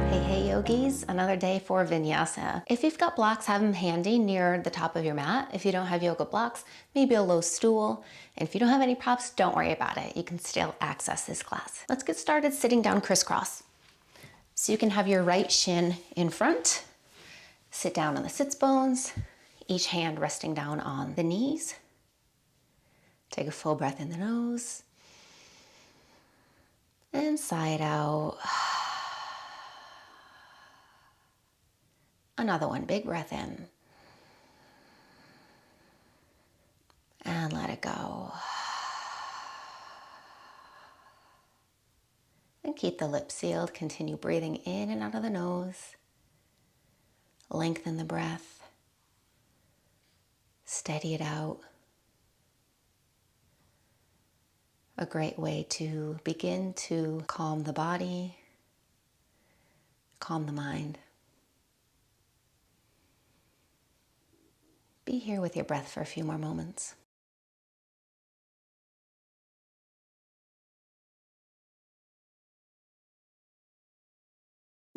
Hey yogis, another day for vinyasa. If you've got blocks, have them handy near the top of your mat. If you don't have yoga blocks, maybe a low stool. And if you don't have any props, don't worry about it. You can still access this class. Let's get started sitting down crisscross. So you can have your right shin in front. Sit down on the sits bones, each hand resting down on the knees. Take a full breath in the nose. And sigh it out. Another one, big breath in. And let it go. And keep the lips sealed. Continue breathing in and out of the nose. Lengthen the breath. Steady it out. A great way to begin to calm the body, calm the mind. Be here with your breath for a few more moments.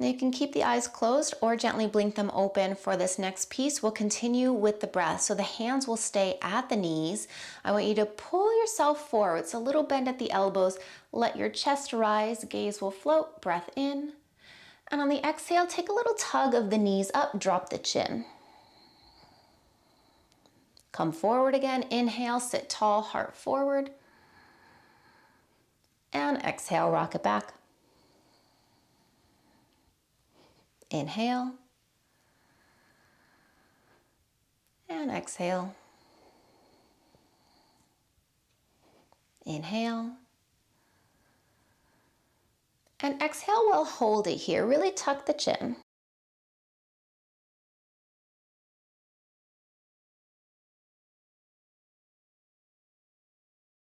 Now you can keep the eyes closed or gently blink them open for this next piece. We'll continue with the breath. So the hands will stay at the knees. I want you to pull yourself forward. It's a little bend at the elbows. Let your chest rise. Gaze will float. Breath in. And on the exhale, take a little tug of the knees up. Drop the chin. Come forward again. Inhale, sit tall, heart forward. And exhale, rock it back. Inhale. And exhale. Inhale. And exhale, we'll hold it here. Really tuck the chin.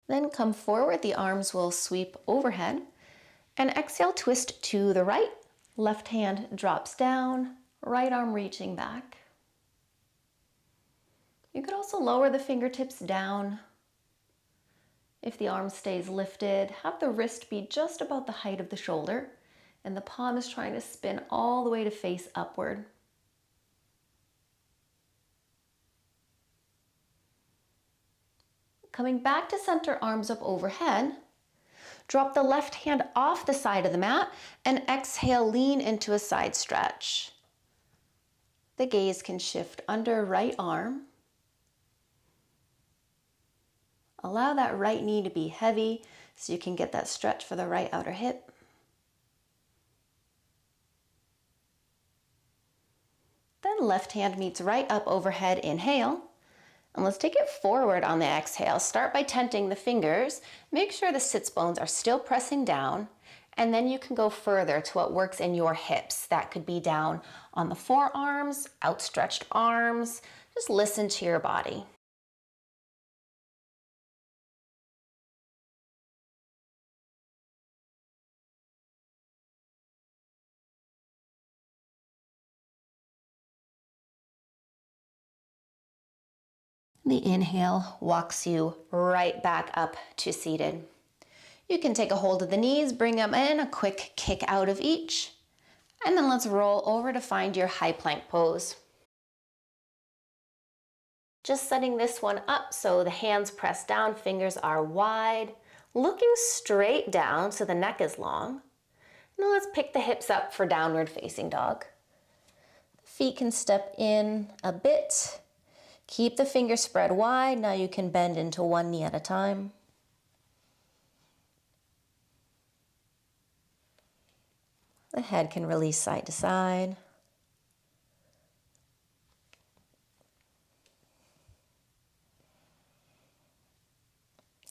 Then come forward, the arms will sweep overhead. And exhale, twist to the right. Left hand drops down, right arm reaching back. You could also lower the fingertips down. If the arm stays lifted, have the wrist be just about the height of the shoulder, and the palm is trying to spin all the way to face upward. Coming back to center, arms up overhead. Drop the left hand off the side of the mat and exhale, lean into a side stretch. The gaze can shift under right arm. Allow that right knee to be heavy so you can get that stretch for the right outer hip. Then left hand meets right up overhead, inhale. And let's take it forward on the exhale. Start by tenting the fingers. Make sure the sits bones are still pressing down. And then you can go further to what works in your hips. That could be down on the forearms, outstretched arms. Just listen to your body. The inhale walks you right back up to seated. You can take a hold of the knees, bring them in, a quick kick out of each, and then let's roll over to find your high plank pose. Just setting this one up so the hands press down, fingers are wide, looking straight down so the neck is long. Now let's pick the hips up for downward facing dog. The feet can step in a bit. Keep the fingers spread wide. Now you can bend into one knee at a time. The head can release side to side.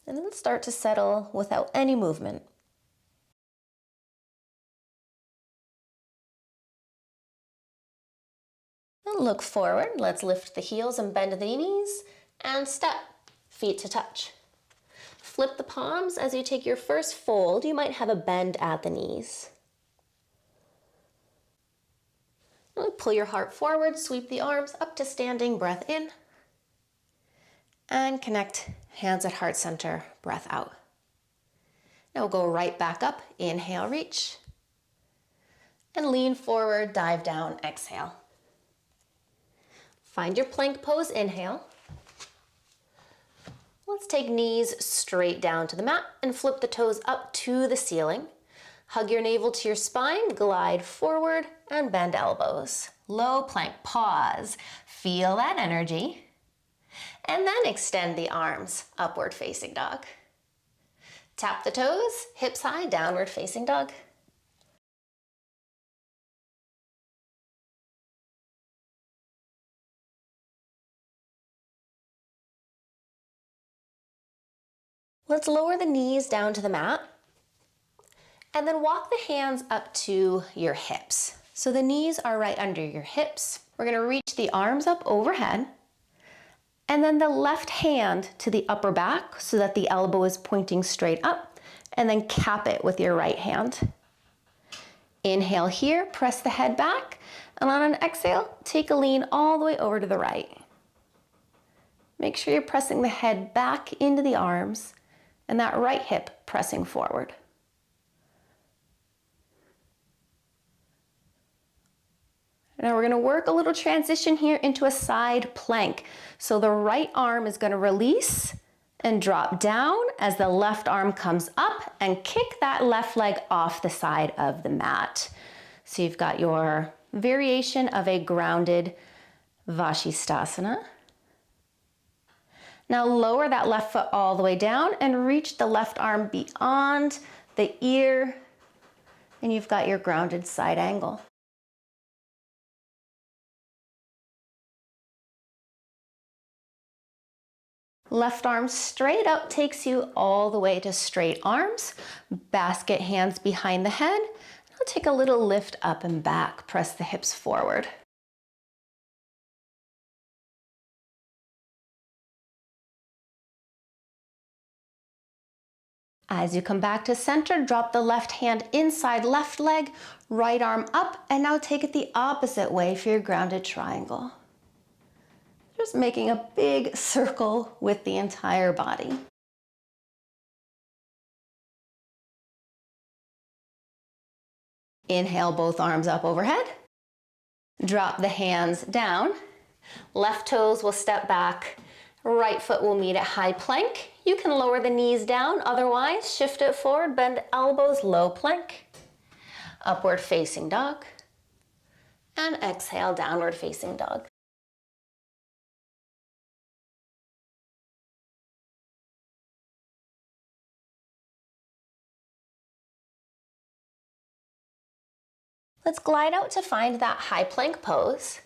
And then start to settle without any movement. And look forward. Let's lift the heels and bend the knees and step, feet to touch. Flip the palms as you take your first fold. You might have a bend at the knees. Pull your heart forward, sweep the arms up to standing, breath in. And connect hands at heart center, breath out. Now we'll go right back up. Inhale, reach. And lean forward, dive down, exhale. Find your plank pose, inhale. Let's take knees straight down to the mat and flip the toes up to the ceiling. Hug your navel to your spine, glide forward and bend elbows. Low plank, pause. Feel that energy. And then extend the arms, upward facing dog. Tap the toes, hips high, downward facing dog. Let's lower the knees down to the mat and then walk the hands up to your hips. So the knees are right under your hips. We're gonna reach the arms up overhead and then the left hand to the upper back so that the elbow is pointing straight up, and then cap it with your right hand. Inhale here, press the head back, and on an exhale, take a lean all the way over to the right. Make sure you're pressing the head back into the arms and that right hip pressing forward. Now we're gonna work a little transition here into a side plank. So the right arm is gonna release and drop down as the left arm comes up, and kick that left leg off the side of the mat. So you've got your variation of a grounded Vashisthasana. Now lower that left foot all the way down and reach the left arm beyond the ear, and you've got your grounded side angle. Left arm straight up takes you all the way to straight arms. Basket hands behind the head. I'll take a little lift up and back. Press the hips forward. As you come back to center, drop the left hand inside left leg, right arm up, and now take it the opposite way for your grounded triangle. Just making a big circle with the entire body. Inhale, both arms up overhead. Drop the hands down. Left toes will step back. Right foot will meet at high plank. You can lower the knees down, otherwise shift it forward, bend elbows, low plank. Upward facing dog. And exhale, downward facing dog. Let's glide out to find that high plank pose.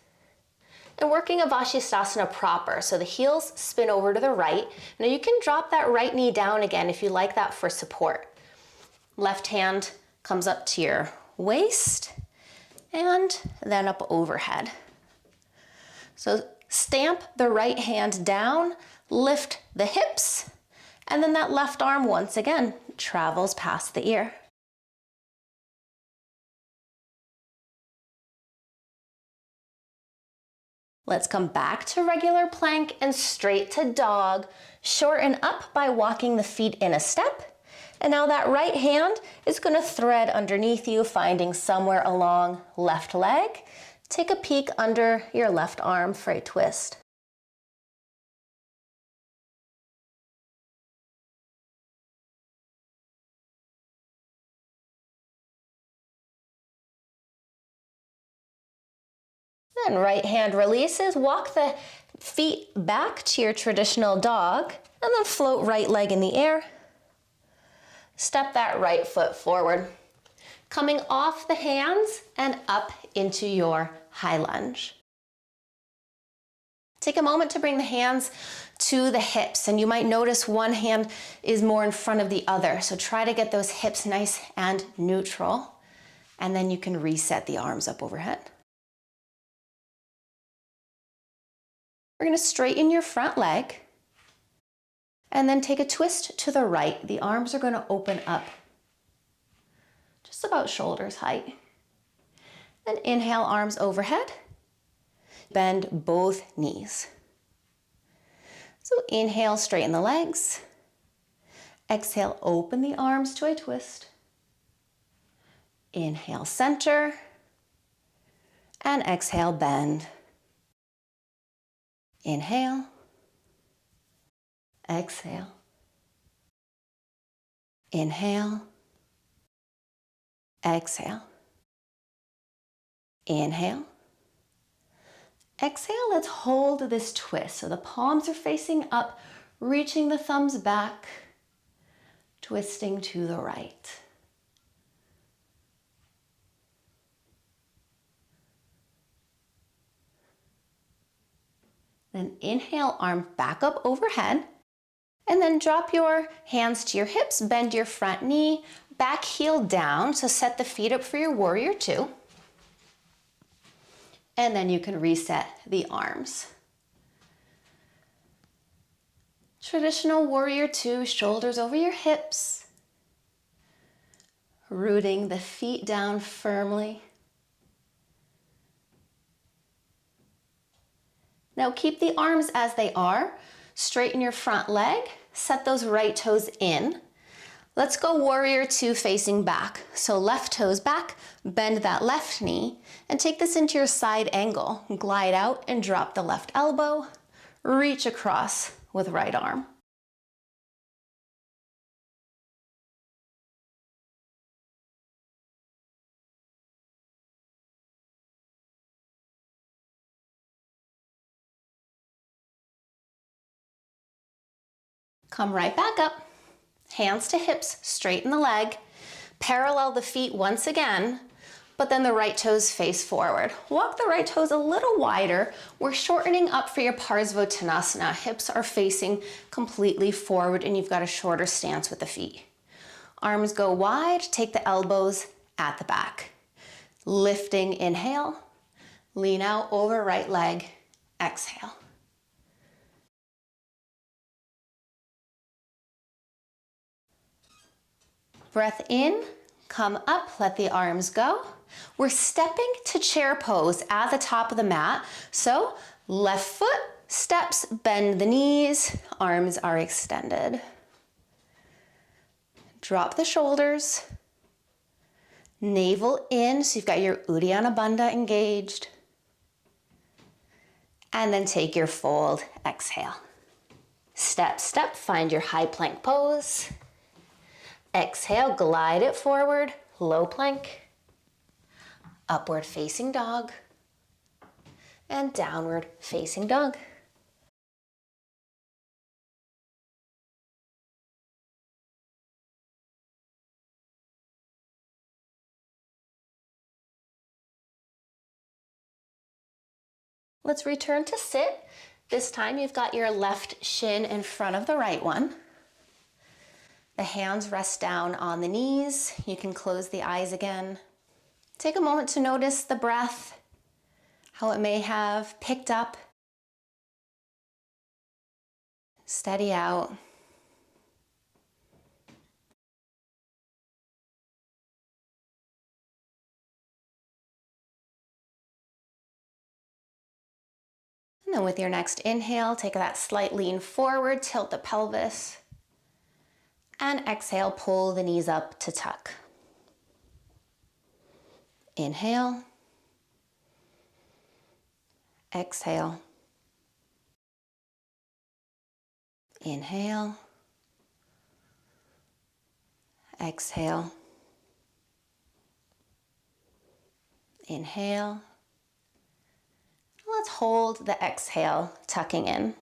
And working a Vashisthasana proper, so the heels spin over to the right. Now you can drop that right knee down again if you like that for support. Left hand comes up to your waist and then up overhead. So stamp the right hand down, lift the hips, and then that left arm once again travels past the ear. Let's come back to regular plank and straight to dog. Shorten up by walking the feet in a step. And now that right hand is going to thread underneath you, finding somewhere along left leg. Take a peek under your left arm for a twist. Then right hand releases, walk the feet back to your traditional dog, and then float right leg in the air. Step that right foot forward. Coming off the hands and up into your high lunge. Take a moment to bring the hands to the hips, and you might notice one hand is more in front of the other. So try to get those hips nice and neutral, and then you can reset the arms up overhead. We're going to straighten your front leg and then take a twist to the right. The arms are going to open up just about shoulders height. Then inhale, arms overhead. Bend both knees. So inhale, straighten the legs. Exhale, open the arms to a twist. Inhale, center. And exhale, bend. Inhale. Exhale. Inhale. Exhale. Inhale. Exhale, let's hold this twist. So the palms are facing up, reaching the thumbs back, twisting to the right. Then inhale, arm back up overhead. And then drop your hands to your hips, bend your front knee, back heel down. So set the feet up for your warrior two. And then you can reset the arms. Traditional warrior two, shoulders over your hips. Rooting the feet down firmly. Now keep the arms as they are. Straighten your front leg. Set those right toes in. Let's go warrior two facing back. So left toes back, bend that left knee, and take this into your side angle. Glide out and drop the left elbow. Reach across with right arm. Come right back up. Hands to hips, straighten the leg. Parallel the feet once again, but then the right toes face forward. Walk the right toes a little wider. We're shortening up for your Parsvottanasana. Hips are facing completely forward and you've got a shorter stance with the feet. Arms go wide, take the elbows at the back. Lifting, inhale. Lean out over right leg, exhale. Breath in, come up, let the arms go. We're stepping to chair pose at the top of the mat. So left foot steps, bend the knees, arms are extended. Drop the shoulders. Navel in, so you've got your Uddiyana Bandha engaged. And then take your fold, exhale. Step, step, find your high plank pose. Exhale, glide it forward, low plank, upward facing dog, and downward facing dog. Let's return to sit. This time you've got your left shin in front of the right one. The hands rest down on the knees. You can close the eyes again. Take a moment to notice the breath, how it may have picked up. Steady out. And then with your next inhale, take that slight lean forward, tilt the pelvis. And exhale, pull the knees up to tuck. Inhale. Exhale. Inhale. Exhale. Inhale. Let's hold the exhale, tucking in.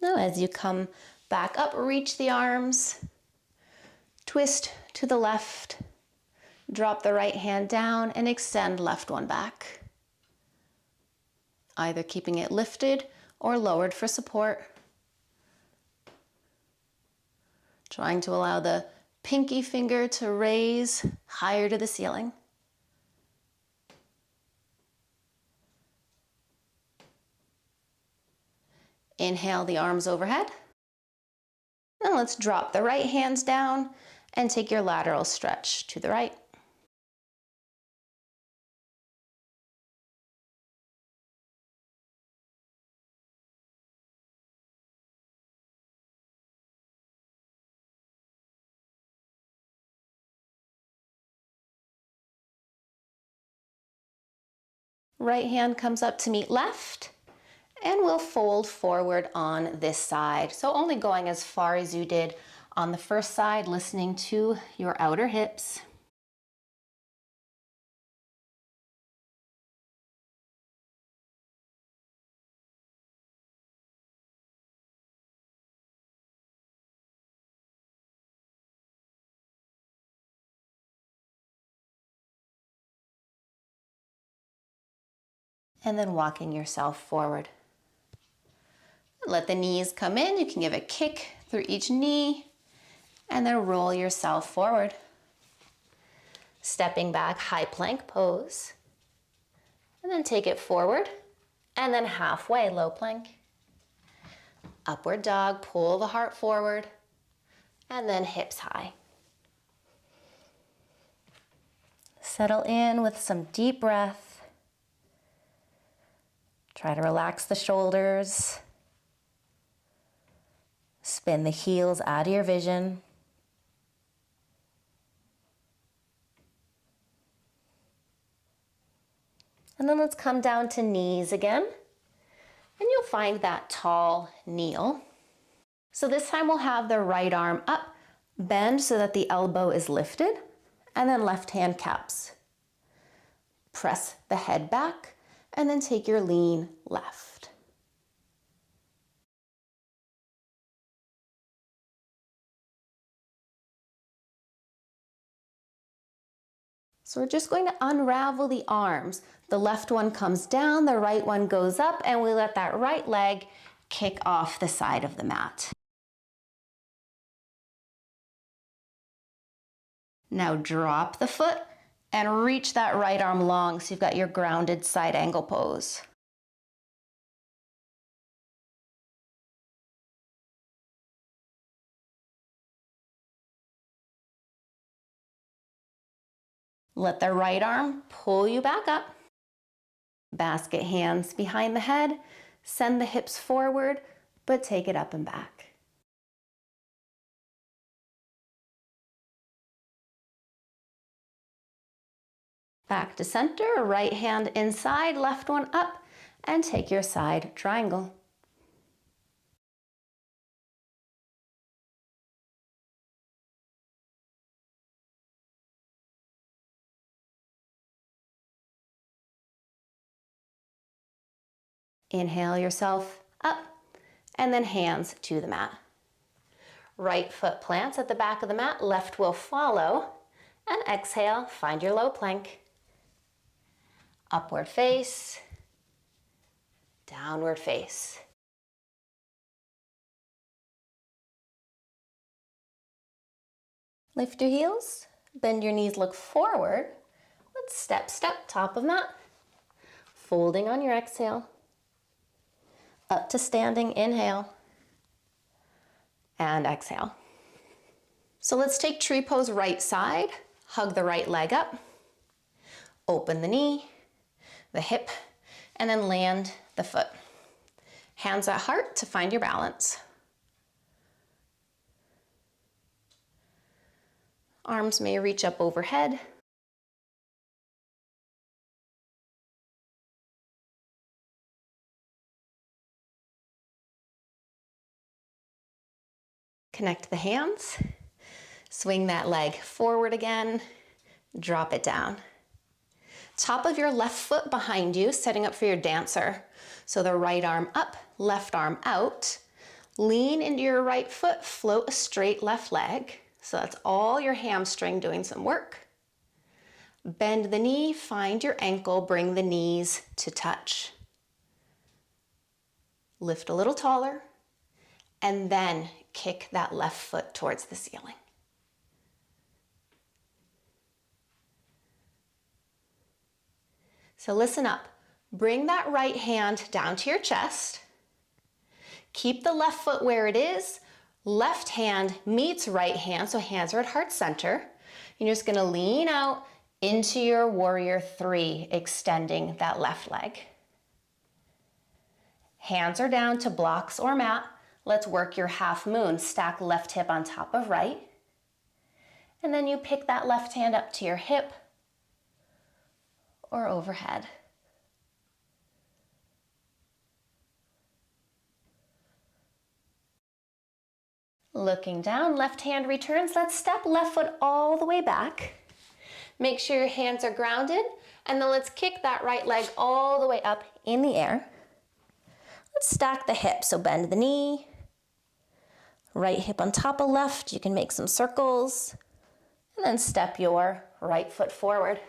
Now as you come back up, reach the arms, twist to the left, drop the right hand down and extend left one back. Either keeping it lifted or lowered for support. Trying to allow the pinky finger to raise higher to the ceiling. Inhale the arms overhead. Now let's drop the right hands down and take your lateral stretch to the right. Right hand comes up to meet left, and we'll fold forward on this side. So only going as far as you did on the first side, listening to your outer hips. And then walking yourself forward. Let the knees come in. You can give a kick through each knee and then roll yourself forward. Stepping back, high plank pose. And then take it forward and then halfway, low plank. Upward dog, pull the heart forward and then hips high. Settle in with some deep breath. Try to relax the shoulders. Spin the heels out of your vision. And then let's come down to knees again. And you'll find that tall kneel. So this time we'll have the right arm up, bend so that the elbow is lifted, and then left hand caps. Press the head back, and then take your lean left. So we're just going to unravel the arms. The left one comes down, the right one goes up, and we let that right leg kick off the side of the mat. Now drop the foot and reach that right arm long so you've got your grounded side angle pose. Let the right arm pull you back up. Basket hands behind the head. Send the hips forward, but take it up and back. Back to center, right hand inside, left one up, and take your side triangle. Inhale yourself up, and then hands to the mat. Right foot plants at the back of the mat, left will follow, and exhale, find your low plank. Upward face, downward face. Lift your heels, bend your knees, look forward. Let's step, step, top of mat. Folding on your exhale. Up to standing, inhale. And exhale. So let's take tree pose right side. Hug the right leg up. Open the knee, the hip, and then land the foot. Hands at heart to find your balance. Arms may reach up overhead. Connect the hands. Swing that leg forward again. Drop it down. Top of your left foot behind you, setting up for your dancer. So the right arm up, left arm out. Lean into your right foot, float a straight left leg. So that's all your hamstring doing some work. Bend the knee, find your ankle, bring the knees to touch. Lift a little taller, and then kick that left foot towards the ceiling. So listen up. Bring that right hand down to your chest. Keep the left foot where it is. Left hand meets right hand, so hands are at heart center. You're just gonna lean out into your warrior three, extending that left leg. Hands are down to blocks or mat. Let's work your half moon. Stack left hip on top of right. And then you pick that left hand up to your hip or overhead. Looking down, left hand returns. Let's step left foot all the way back. Make sure your hands are grounded, and then let's kick that right leg all the way up in the air. Let's stack the hips, so bend the knee. Right hip on top of left, you can make some circles, and then step your right foot forward.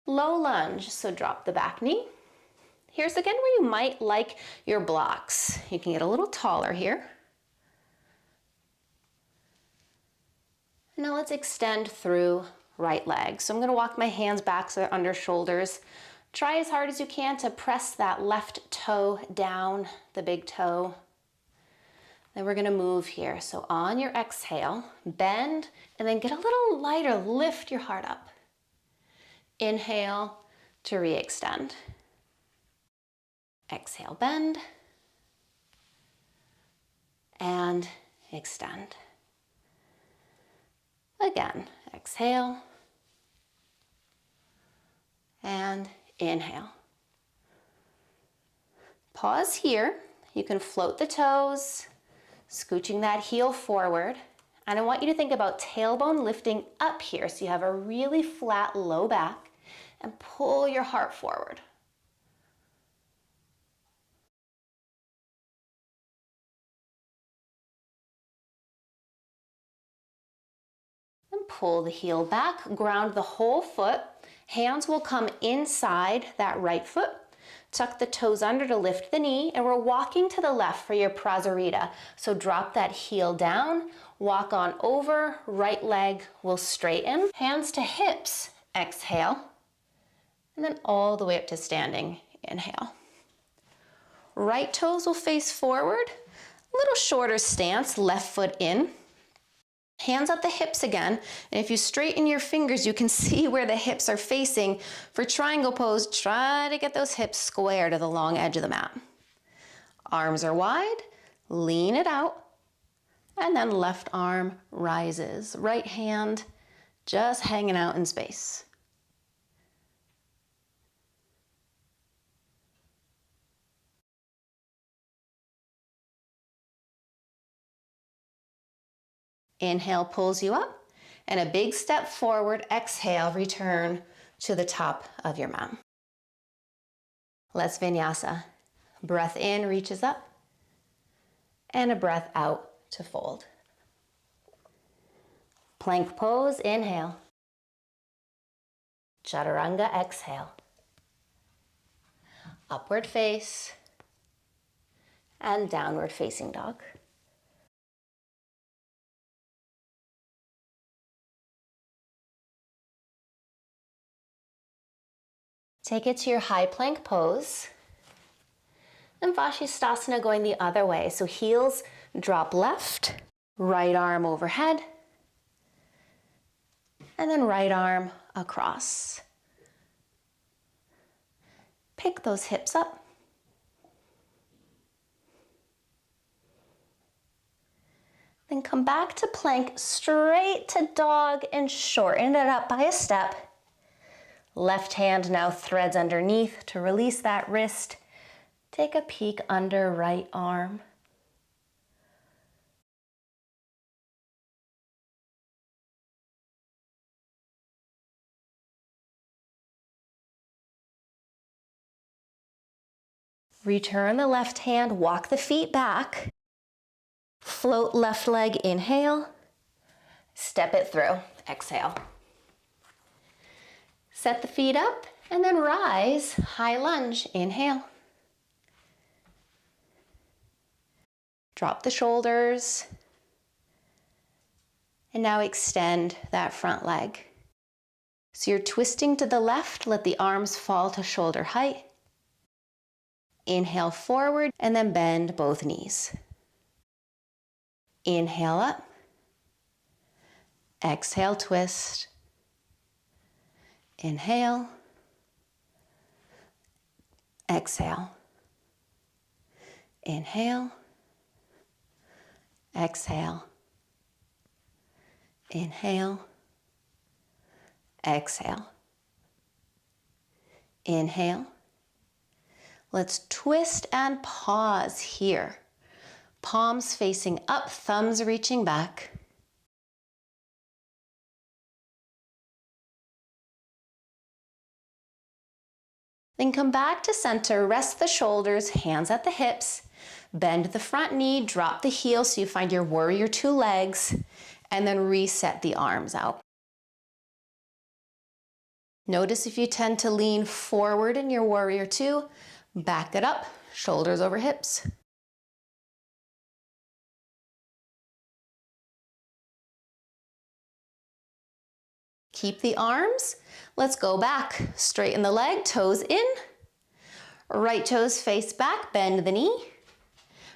Low lunge, so drop the back knee. Here's again where you might like your blocks. You can get a little taller here. Now let's extend through right leg. So I'm going to walk my hands back so they're under shoulders. Try as hard as you can to press that left toe down, the big toe. Then we're going to move here. So on your exhale, bend, and then get a little lighter. Lift your heart up. Inhale to re-extend. Exhale, bend, and extend. Again, exhale, and inhale. Pause here. You can float the toes, scooching that heel forward. And I want you to think about tailbone lifting up here so you have a really flat low back, and pull your heart forward. And pull the heel back, ground the whole foot. Hands will come inside that right foot. Tuck the toes under to lift the knee, and we're walking to the left for your prasarita. So drop that heel down, walk on over, right leg will straighten. Hands to hips, exhale, and then all the way up to standing, inhale. Right toes will face forward, a little shorter stance, left foot in. Hands at the hips again, and if you straighten your fingers, you can see where the hips are facing. For triangle pose, try to get those hips square to the long edge of the mat. Arms are wide, lean it out, and then left arm rises. Right hand just hanging out in space. Inhale pulls you up, and a big step forward. Exhale, return to the top of your mat. Let's vinyasa. Breath in reaches up, and a breath out to fold. Plank pose, inhale. Chaturanga, exhale. Upward face, and downward facing dog. Take it to your high plank pose. And Vashisthasana going the other way. So heels drop left, right arm overhead, and then right arm across. Pick those hips up. Then come back to plank, straight to dog, and shorten it up by a step. Left hand now threads underneath to release that wrist. Take a peek under right arm. Return the left hand, walk the feet back. Float left leg, inhale. Step it through, exhale. Set the feet up and then rise, high lunge, inhale. Drop the shoulders. And now extend that front leg. So you're twisting to the left, let the arms fall to shoulder height. Inhale forward and then bend both knees. Inhale up. Exhale, twist. Inhale. Exhale. Inhale. Exhale. Inhale. Exhale. Inhale. Let's twist and pause here. Palms facing up, thumbs reaching back. Then come back to center, rest the shoulders, hands at the hips, bend the front knee, drop the heel so you find your warrior two legs, and then reset the arms out. Notice if you tend to lean forward in your warrior two, back it up, shoulders over hips. Keep the arms. Let's go back. Straighten the leg, toes in. Right toes face back, bend the knee.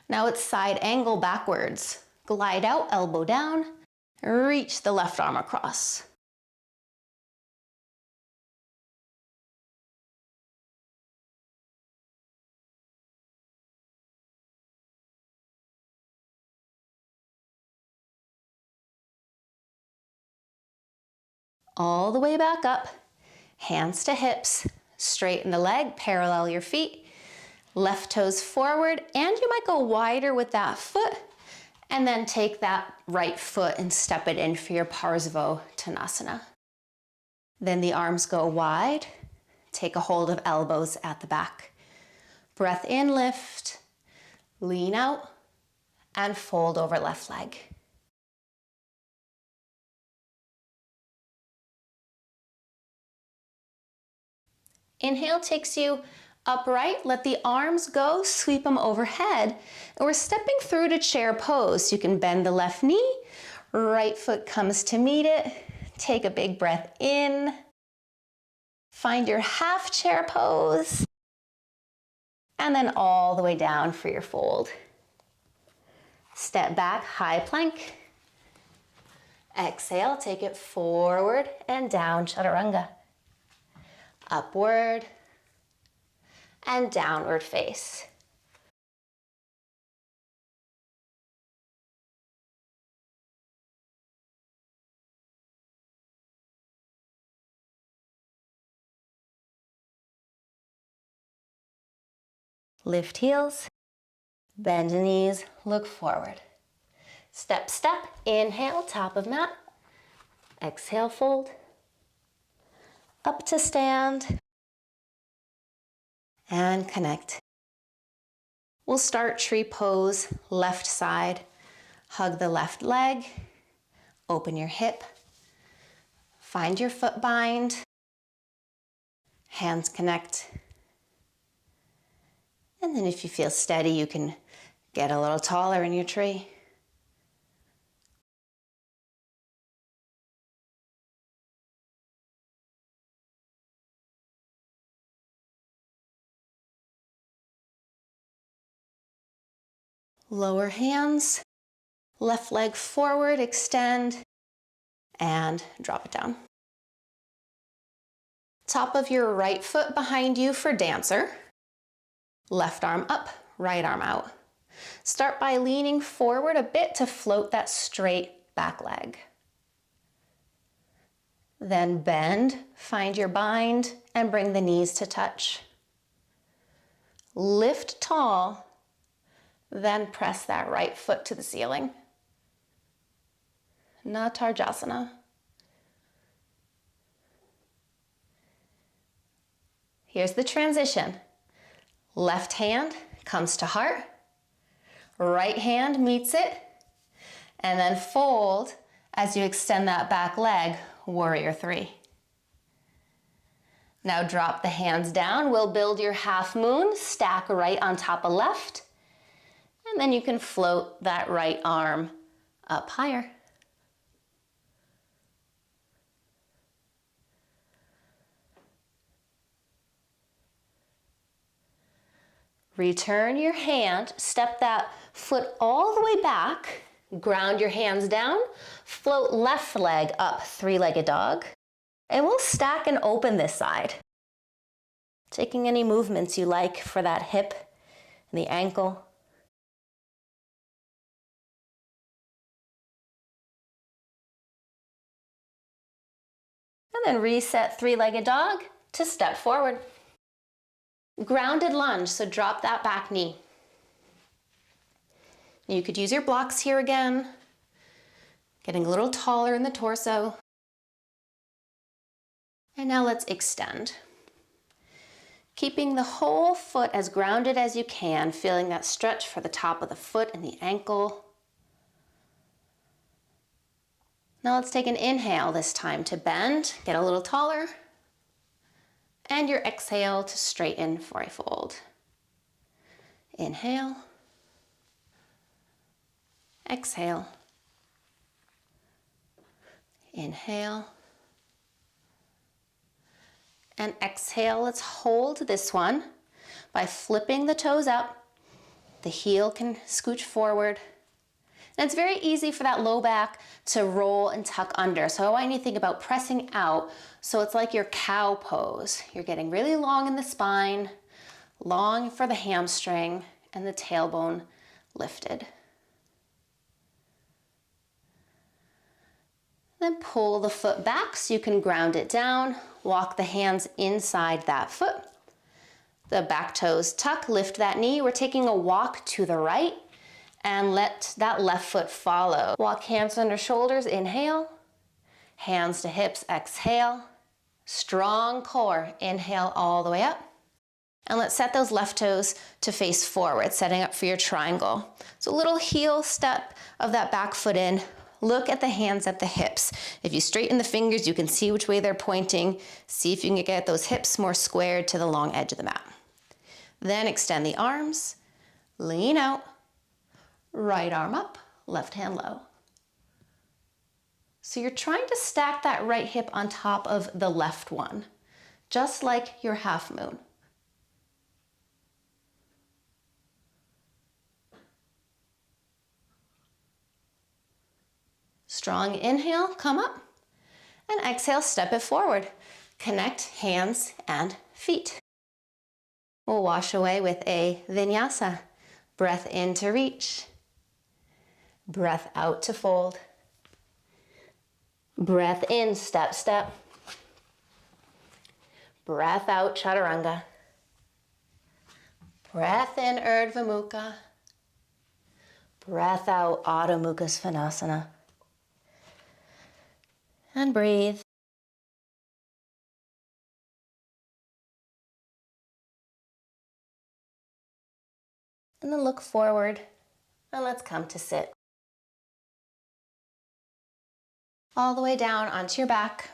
Now it's side angle backwards. Glide out, elbow down. Reach the left arm across. All the way back up, hands to hips, straighten the leg, parallel your feet, left toes forward, and you might go wider with that foot, and then take that right foot and step it in for your Parsvottanasana. Then the arms go wide, take a hold of elbows at the back. Breath in, lift, lean out, and fold over left leg. Inhale takes you upright, let the arms go, sweep them overhead, and we're stepping through to chair pose. You can bend the left knee, right foot comes to meet it, take a big breath in, find your half chair pose, and then all the way down for your fold. Step back, high plank. Exhale, take it forward and down, chaturanga. Upward and downward face. Lift heels, bend knees, look forward. Step, step, inhale, top of mat. Exhale, fold. Up to stand. And connect. We'll start tree pose, left side. Hug the left leg, open your hip. Find your foot bind. Hands connect. And then if you feel steady, you can get a little taller in your tree. Lower hands, left leg forward, extend, and drop it down. Top of your right foot behind you for dancer. Left arm up, right arm out. Start by leaning forward a bit to float that straight back leg. Then bend, find your bind, and bring the knees to touch. Lift tall, then press that right foot to the ceiling. Natarjasana. Here's the transition. Left hand comes to heart, right hand meets it, and then fold as you extend that back leg, warrior three. Now drop the hands down. We'll build your half moon, stack right on top of left, and then you can float that right arm up higher. Return your hand, step that foot all the way back, ground your hands down, float left leg up, three-legged dog, and we'll stack and open this side. Taking any movements you like for that hip and the ankle. And then reset three-legged dog to step forward. Grounded lunge, so drop that back knee. You could use your blocks here again, getting a little taller in the torso. And now let's extend. Keeping the whole foot as grounded as you can, feeling that stretch for the top of the foot and the ankle. Now let's take an inhale this time to bend, get a little taller, and your exhale to straighten for a fold. Inhale, exhale, inhale, and exhale. Let's hold this one by flipping the toes up. The heel can scooch forward. And it's very easy for that low back to roll and tuck under. So I want you to think about pressing out. So it's like your cow pose. You're getting really long in the spine, long for the hamstring, and the tailbone lifted. Then pull the foot back so you can ground it down. Walk the hands inside that foot. The back toes tuck, lift that knee. We're taking a walk to the right and let that left foot follow. Walk hands under shoulders, inhale. Hands to hips, exhale. Strong core, inhale all the way up. And let's set those left toes to face forward, setting up for your triangle. So a little heel step of that back foot in. Look at the hands at the hips. If you straighten the fingers, you can see which way they're pointing. See if you can get those hips more squared to the long edge of the mat. Then extend the arms, lean out, right arm up, left hand low. So you're trying to stack that right hip on top of the left one, just like your half moon. Strong inhale, come up, and exhale, step it forward. Connect hands and feet. We'll wash away with a vinyasa. Breath in to reach. Breath out to fold. Breath in, step, step. Breath out, chaturanga. Breath in, Urdhva Mukha. Breath out, Adho Mukha Svanasana. And breathe. And then look forward, and let's come to sit. All the way down onto your back.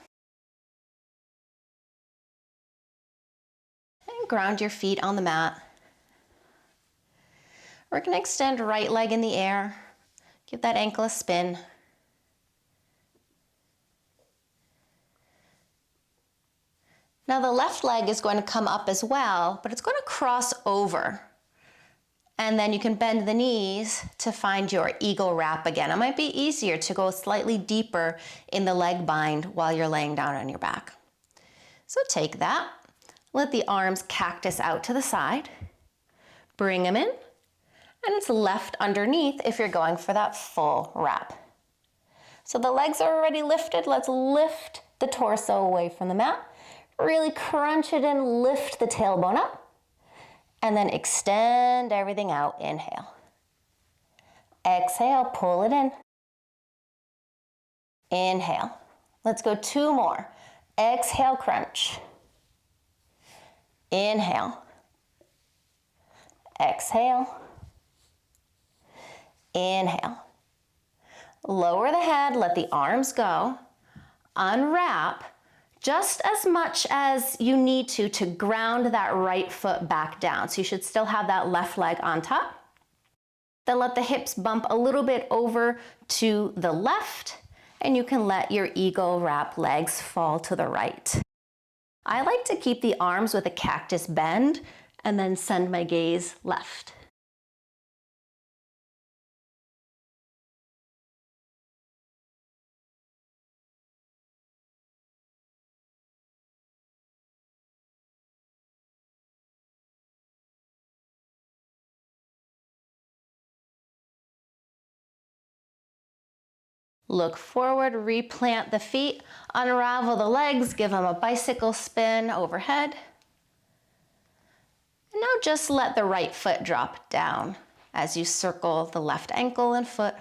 And ground your feet on the mat. We're going to extend right leg in the air. Give that ankle a spin. Now the left leg is going to come up as well, but it's going to cross over. And then you can bend the knees to find your eagle wrap again. It might be easier to go slightly deeper in the leg bind while you're laying down on your back. So take that, let the arms cactus out to the side, bring them in, and it's left underneath if you're going for that full wrap. So the legs are already lifted. Let's lift the torso away from the mat. Really crunch it in, lift the tailbone up. And then extend everything out, inhale. Exhale, pull it in. Inhale. Let's go 2 more. Exhale, crunch. Inhale. Exhale. Inhale. Lower the head, let the arms go. Unwrap. Just as much as you need to ground that right foot back down. So you should still have that left leg on top. Then let the hips bump a little bit over to the left, and you can let your eagle wrap legs fall to the right. I like to keep the arms with a cactus bend and then send my gaze left. Look forward, replant the feet, unravel the legs, give them a bicycle spin overhead. And now just let the right foot drop down as you circle the left ankle and foot.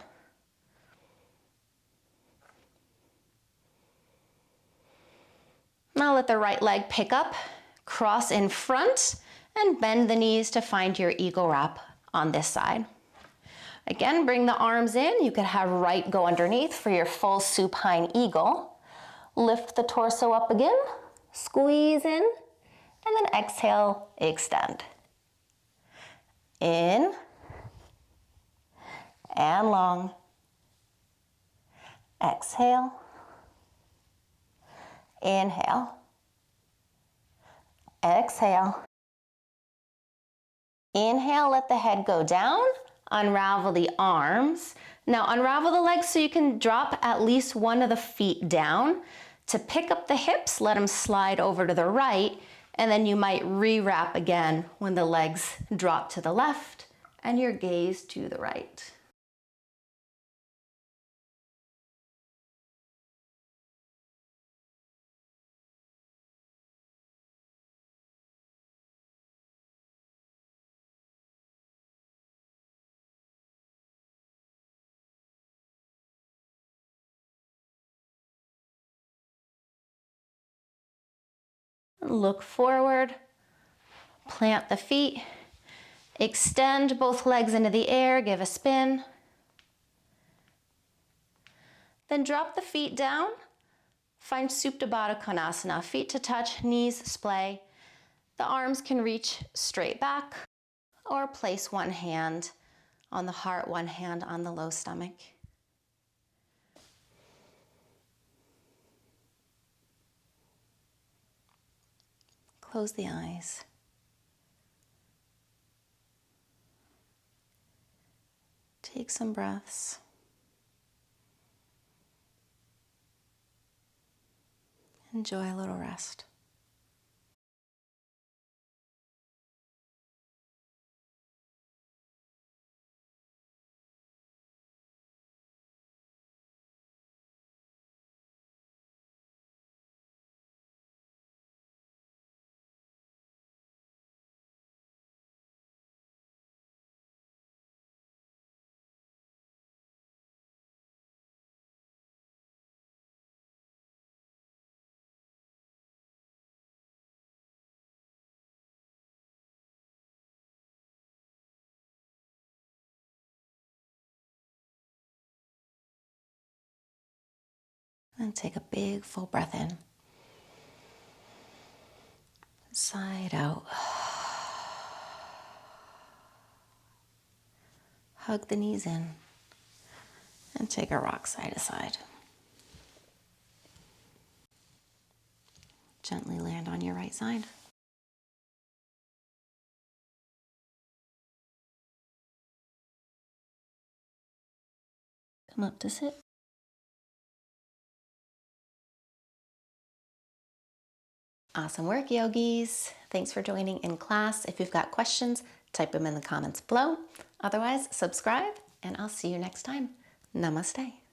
Now let the right leg pick up, cross in front, and bend the knees to find your eagle wrap on this side. Again, bring the arms in. You could have right go underneath for your full supine eagle. Lift the torso up again, squeeze in, and then exhale, extend. In and long. Exhale. Inhale. Exhale. Inhale, let the head go down. Unravel the arms. Now unravel the legs so you can drop at least one of the feet down. To pick up the hips, let them slide over to the right, and then you might re-wrap again when the legs drop to the left and your gaze to the right. Look forward, plant the feet, extend both legs into the air, give a spin. Then drop the feet down, find Supta Baddha Konasana, feet to touch, knees splay. The arms can reach straight back or place one hand on the heart, one hand on the low stomach. Close the eyes. Take some breaths. Enjoy a little rest. And take a big full breath in. Side out. Hug the knees in. And take a rock side to side. Gently land on your right side. Come up to sit. Awesome work, yogis. Thanks for joining in class. If you've got questions, type them in the comments below. Otherwise, subscribe, and I'll see you next time. Namaste.